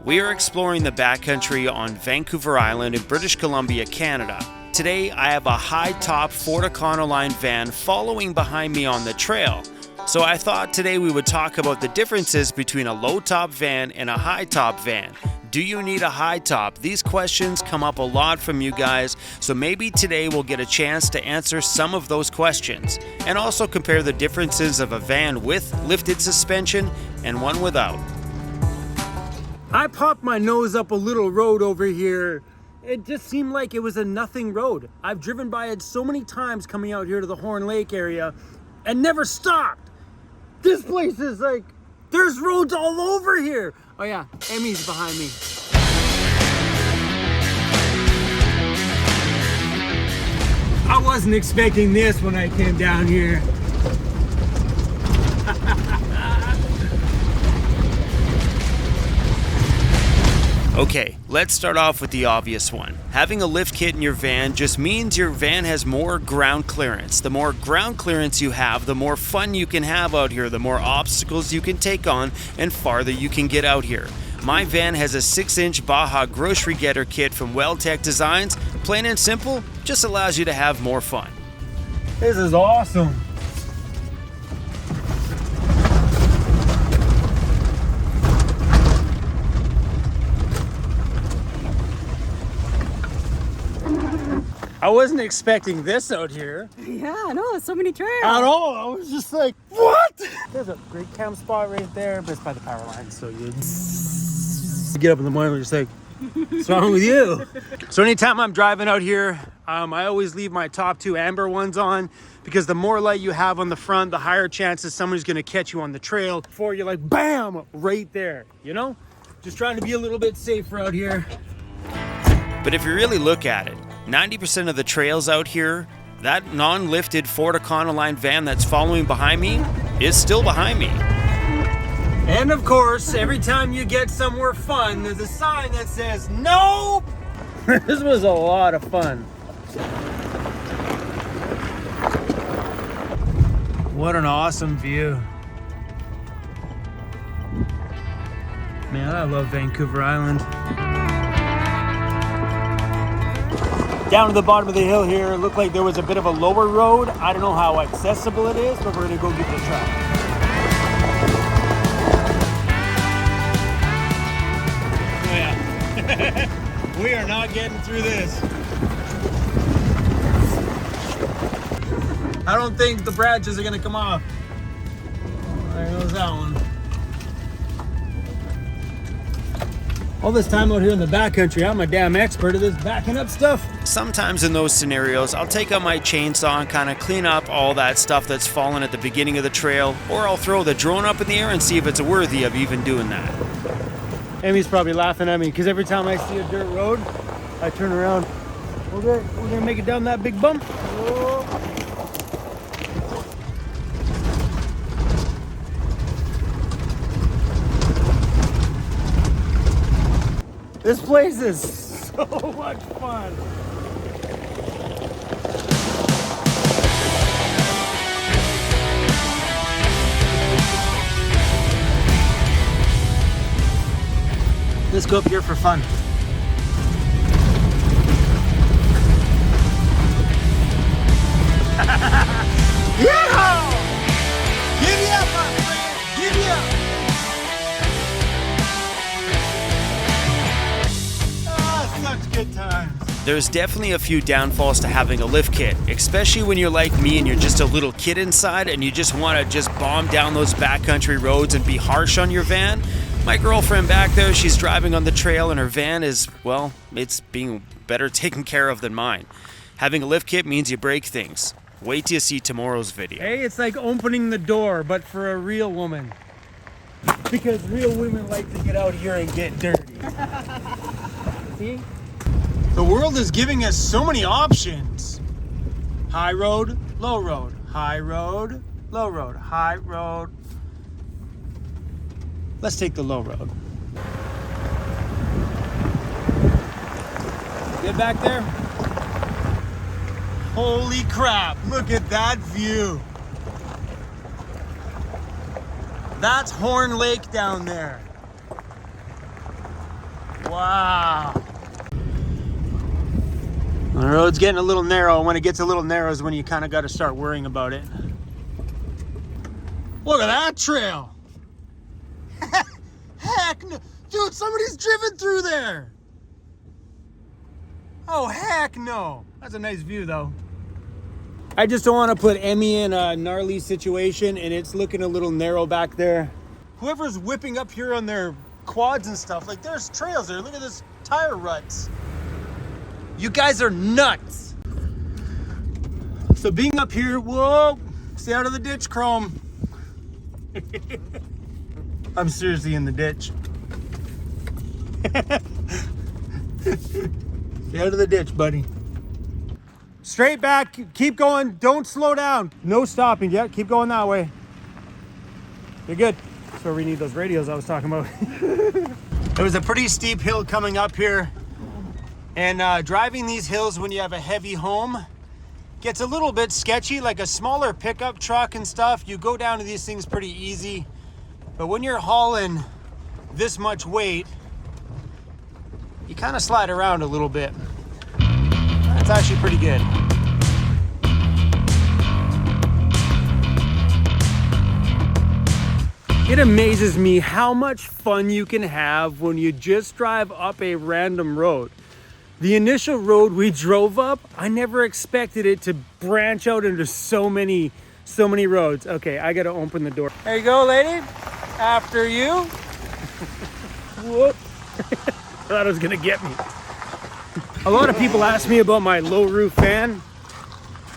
We are exploring the backcountry on Vancouver Island in British Columbia, Canada. Today, I have a high-top Ford Econoline van following behind me on the trail. So I thought today we would talk about the differences between a low-top van and a high-top van. Do you need a high top? These questions come up a lot from you guys, so maybe today we'll get a chance to answer some of those questions and also compare the differences of a van with lifted suspension and one without. I popped my nose up a little road over here. It just seemed like it was a nothing road. I've driven by it so many times coming out here to the Horn Lake area and never stopped. This place is like, there's roads all over here. Oh yeah, Emmy's behind me. I wasn't expecting this when I came down here. Okay, let's start off with the obvious one. Having a lift kit in your van just means your van has more ground clearance. The more ground clearance you have, the more fun you can have out here, the more obstacles you can take on, and farther you can get out here. My van has a 6-inch Baja grocery getter kit from Well-Tech Designs. Plain and simple, just allows you to have more fun. This is awesome. I wasn't expecting this out here. Yeah, I know, there's so many trails. At all. I was just like, what? There's a great camp spot right there, but it's by the power line, so you get up in the morning and just like, what's wrong with you? So anytime I'm driving out here, I always leave my top 2 amber ones on, because the more light you have on the front, the higher chances somebody's gonna catch you on the trail before you're like, bam, right there, you know? Just trying to be a little bit safer out here. But if you really look at it, 90% of the trails out here, that non-lifted Ford Econoline van that's following behind me is still behind me. And of course, every time you get somewhere fun, there's a sign that says, nope! This was a lot of fun. What an awesome view. Man, I love Vancouver Island. Down to the bottom of the hill here, it looked like there was a bit of a lower road. I don't know how accessible it is, but we're gonna go give it a try. Oh yeah, we are not getting through this. I don't think the branches are gonna come off. There goes that one. All this time out here in the backcountry, I'm a damn expert at this backing up stuff. Sometimes in those scenarios, I'll take out my chainsaw and kind of clean up all that stuff that's fallen at the beginning of the trail, or I'll throw the drone up in the air and see if it's worthy of even doing that. Amy's probably laughing at me because every time I see a dirt road, I turn around. We're gonna make it down that big bump. Whoa. This place is so much fun. Let's go up here for fun. Yeah! Give me up, my friend! Give me up! Such good times. There's definitely a few downfalls to having a lift kit, especially when you're like me and you're just a little kid inside and you just want to just bomb down those backcountry roads and be harsh on your van. My girlfriend back there, she's driving on the trail and her van is, well, it's being better taken care of than mine. Having a lift kit means you break things. Wait till you see tomorrow's video. Hey, it's like opening the door, but for a real woman. Because real women like to get out here and get dirty. See? The world is giving us so many options. High road, low road, high road, low road, high road. Let's take the low road. Get back there. Holy crap, look at that view. That's Horn Lake down there. Wow. The road's getting a little narrow. When it gets a little narrow is when you kind of got to start worrying about it. Look at that trail. Heck no. Dude, somebody's driven through there. Oh, heck no. That's a nice view, though. I just don't want to put Emmy in a gnarly situation, and it's looking a little narrow back there. Whoever's whipping up here on their quads and stuff, like there's trails there. Look at this tire ruts. You guys are nuts. So being up here, whoa, stay out of the ditch, Chrome. I'm seriously in the ditch. Stay out of the ditch, buddy. Straight back, keep going, don't slow down. No stopping yet, keep going that way. You're good. That's where we need those radios I was talking about. There was a pretty steep hill coming up here. And driving these hills when you have a heavy home gets a little bit sketchy. Like a smaller pickup truck and stuff, you go down to these things pretty easy. But when you're hauling this much weight, you kind of slide around a little bit. That's actually pretty good. It amazes me how much fun you can have when you just drive up a random road. The initial road we drove up, I never expected it to branch out into so many roads. Okay, I gotta open the door. There you go, lady. After you. Whoop. Thought it was gonna get me. A lot of people ask me about my low roof van,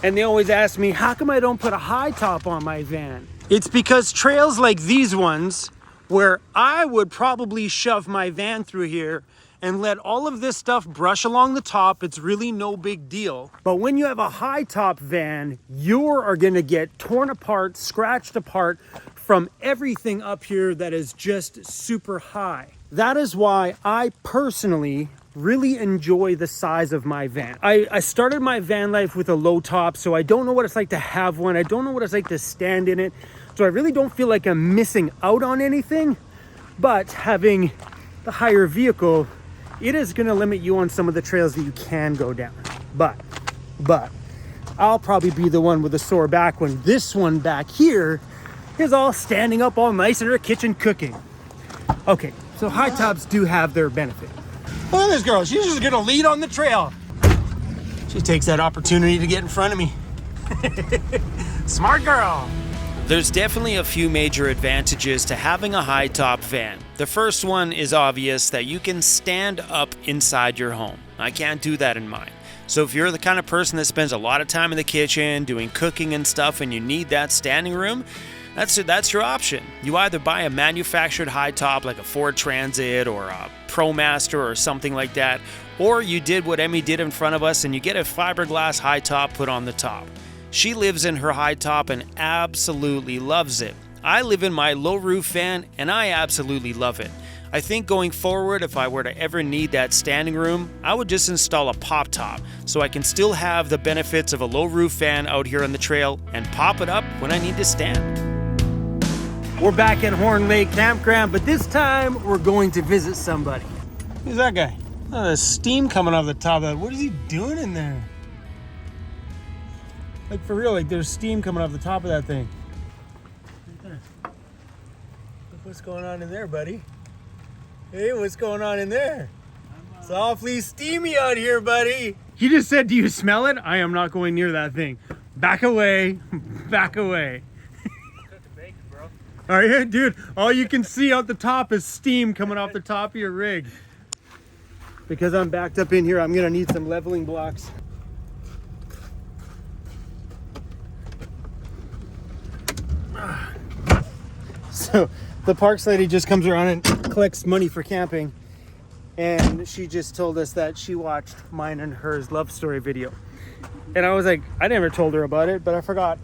and they always ask me, how come I don't put a high top on my van? It's because trails like these ones, where I would probably shove my van through here and let all of this stuff brush along the top, it's really no big deal. But when you have a high top van, you are gonna get torn apart, scratched apart from everything up here that is just super high. That is why I personally really enjoy the size of my van. I started my van life with a low top, so I don't know what it's like to have one. I don't know what it's like to stand in it. So I really don't feel like I'm missing out on anything, but having the higher vehicle, it is gonna limit you on some of the trails that you can go down. But I'll probably be the one with a sore back when this one back here is all standing up all nice in her kitchen cooking. Okay, so high tops do have their benefit. Look at this girl, she's just gonna lead on the trail. She takes that opportunity to get in front of me. Smart girl. There's definitely a few major advantages to having a high top van. The first one is obvious, that you can stand up inside your home. I can't do that in mine. So if you're the kind of person that spends a lot of time in the kitchen doing cooking and stuff and you need that standing room, that's your option. You either buy a manufactured high top like a Ford Transit or a ProMaster or something like that, or you did what Emmy did in front of us and you get a fiberglass high top put on the top. She lives in her high top and absolutely loves it. I live in my low roof van and I absolutely love it. I think going forward, if I were to ever need that standing room, I would just install a pop top so I can still have the benefits of a low roof van out here on the trail and pop it up when I need to stand. We're back at Horn Lake Campground, but this time we're going to visit somebody. Who's that guy? Oh, there's steam coming off the top of that. What is he doing in there? Like for real, like there's steam coming off the top of that thing. Right there. Look what's going on in there, buddy. Hey, what's going on in there? It's awfully steamy out here, buddy. He just said, do you smell it? I am not going near that thing. Back away, back away. Are you? Dude, all you can see out the top is steam coming off the top of your rig. Because I'm backed up in here, I'm gonna need some leveling blocks. So the parks lady just comes around and collects money for camping, and she just told us that she watched mine and hers love story video. And I was like, I never told her about it, but I forgot.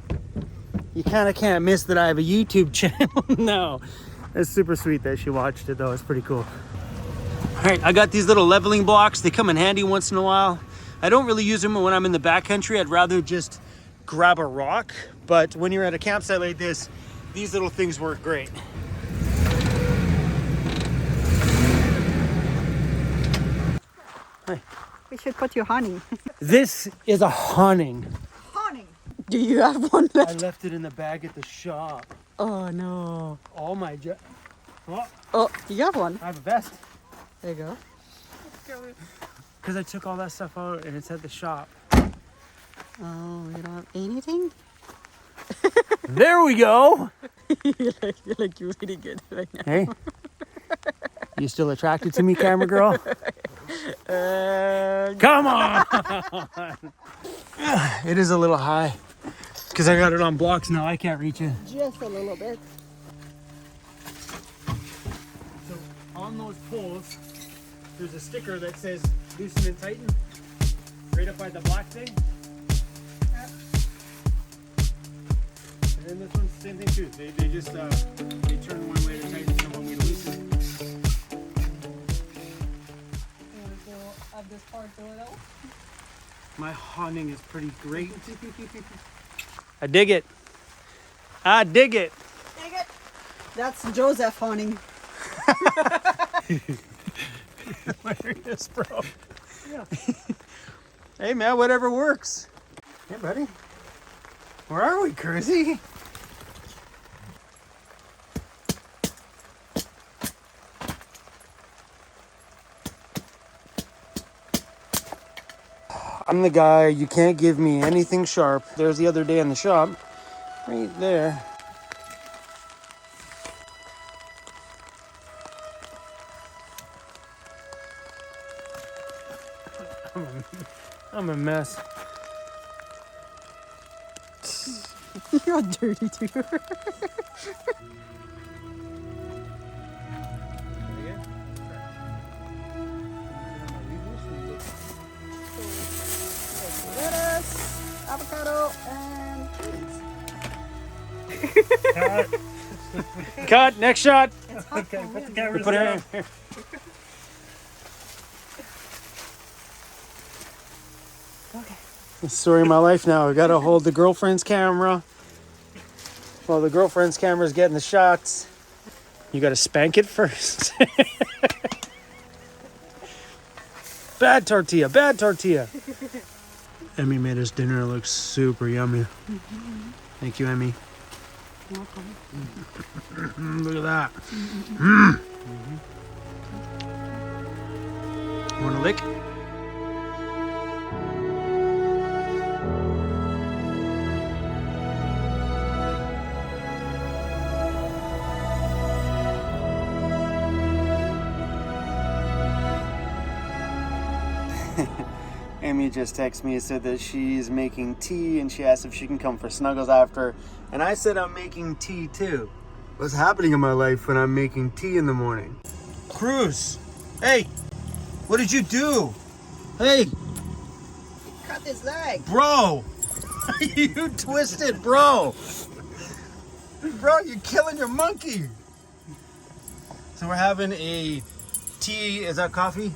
You kind of can't miss that I have a YouTube channel now. It's super sweet that she watched it though. It's pretty cool. All right, I got these little leveling blocks. They come in handy once in a while. I don't really use them when I'm in the backcountry. I'd rather just grab a rock. But when you're at a campsite like this, these little things work great. We should put you honey. This is a hunting. Honey. Do you have one I left? left it in the bag at the shop. Oh no. All my Oh, you have one. I have a vest. There you go. Because I took all that stuff out and it's at the shop. Oh, you don't have anything? There we go. you look really good right now. Hey. You still attracted to me, camera girl? Come on. It is a little high. Because I got it on blocks now. I can't reach it. Just a little bit. So on those poles, there's a sticker that says loosen and tighten. Right up by the black thing. And then this one's the same thing too. They just they turn one way to tighten and one way to loosen. This part out. My hunting is pretty great. I dig it. I dig it. Dig it. That's Joseph hunting. Hilarious, bro. Yeah. Hey man, whatever works. Hey buddy. Where are we, CRUZ? I'm the guy, you can't give me anything sharp. There's the other day in the shop. Right there. I'm a mess. You're dirty too. Lettuce, avocado, and cheese. Cut, next shot. Okay, Put the cameras down. Here. Okay. The story of my life now. I gotta hold the girlfriend's camera while the girlfriend's camera's getting the shots. You gotta spank it first. Bad tortilla, bad tortilla. Emmy made us dinner. It looks super yummy. Thank you, Emmy. Look at that. Want a lick? Amy just texted me and said that she's making tea and she asked if she can come for snuggles after. And I said I'm making tea too. What's happening in my life when I'm making tea in the morning? CRUZ! Hey! What did you do? Hey! Cut his leg. Bro! You twisted, bro! Bro, you're killing your monkey! So we're having a tea, is that coffee?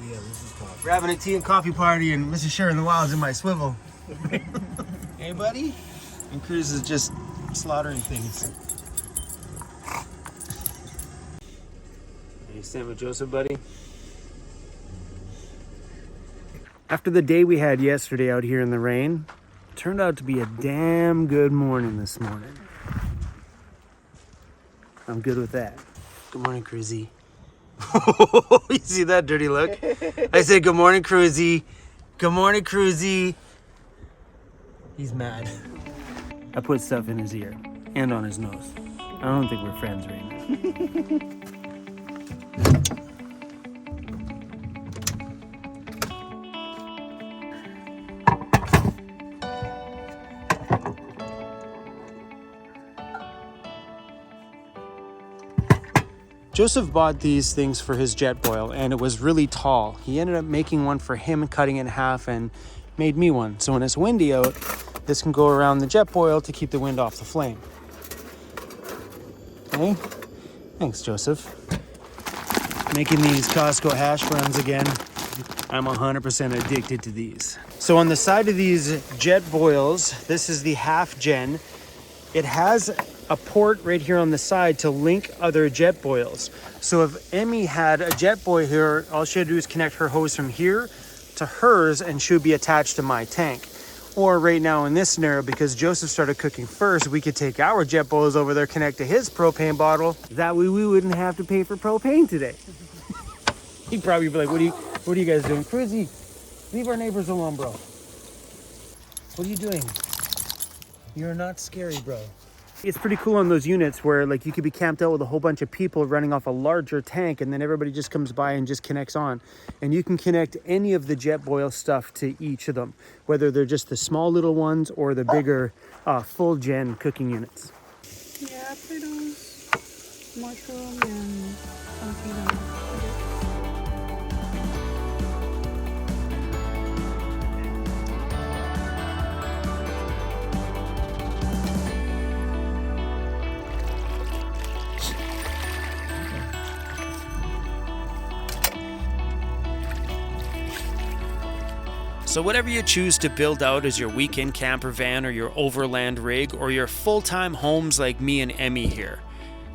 Yeah, this is coffee. We're having a tea and coffee party and Mr. Sharon the Wild's in my swivel. Hey buddy? And CRUZ is just slaughtering things. Hey, stand with Joseph, buddy. After the day we had yesterday out here in the rain, it turned out to be a damn good morning this morning. I'm good with that. Good morning, CRUZ. You see that dirty look? I said, good morning, CRUZ. Good morning, CRUZ. He's mad. I put stuff in his ear and on his nose. I don't think we're friends right now. Joseph bought these things for his jet boil and it was really tall. He ended up making one for him, cutting it in half, and made me one. So when it's windy out, this can go around the jet boil to keep the wind off the flame. Okay? Thanks, Joseph. Making these Costco hash browns again. I'm 100% addicted to these. So on the side of these jet boils, this is the half gen. It has a port right here on the side to link other jet boils. So if Emmy had a jet boil here, all she had to do is connect her hose from here to hers and she would be attached to my tank. Or right now in this scenario, because Joseph started cooking first, we could take our jet boils over there, connect to his propane bottle. That way we wouldn't have to pay for propane today. He'd probably be like, what are you guys doing? CRUZ, leave our neighbors alone, bro. What are you doing? You're not scary, bro. It's pretty cool on those units where like you could be camped out with a whole bunch of people running off a larger tank and then everybody just comes by and just connects on. And you can connect any of the jet boil stuff to each of them, whether they're just the small little ones or the bigger full gen cooking units. Yeah, potatoes, mushroom, and something else. So whatever you choose to build out as your weekend camper van or your overland rig or your full-time homes like me and Emmy here.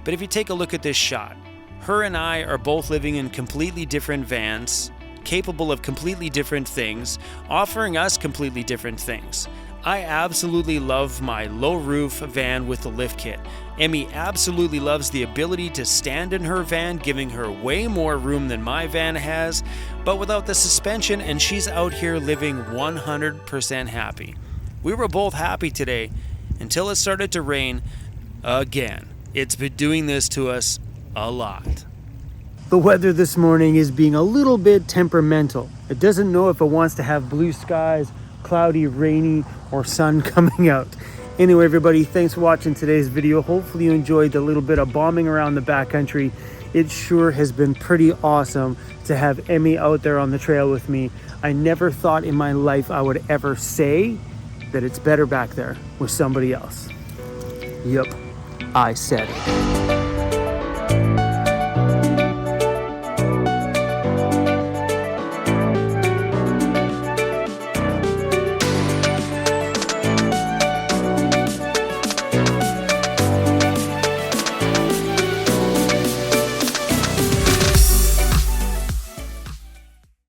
But if you take a look at this shot, her and I are both living in completely different vans, capable of completely different things, offering us completely different things. I absolutely love my low roof van with the lift kit. Emmy absolutely loves the ability to stand in her van, giving her way more room than my van has, but without the suspension, and she's out here living 100% happy. We were both happy today until it started to rain again. It's been doing this to us a lot. The weather this morning is being a little bit temperamental. It doesn't know if it wants to have blue skies, cloudy, rainy, or sun coming out. Anyway, everybody, thanks for watching today's video. Hopefully you enjoyed the little bit of bombing around the backcountry. It sure has been pretty awesome to have Emmy out there on the trail with me. I never thought in my life I would ever say that it's better back there with somebody else. Yep, I said it.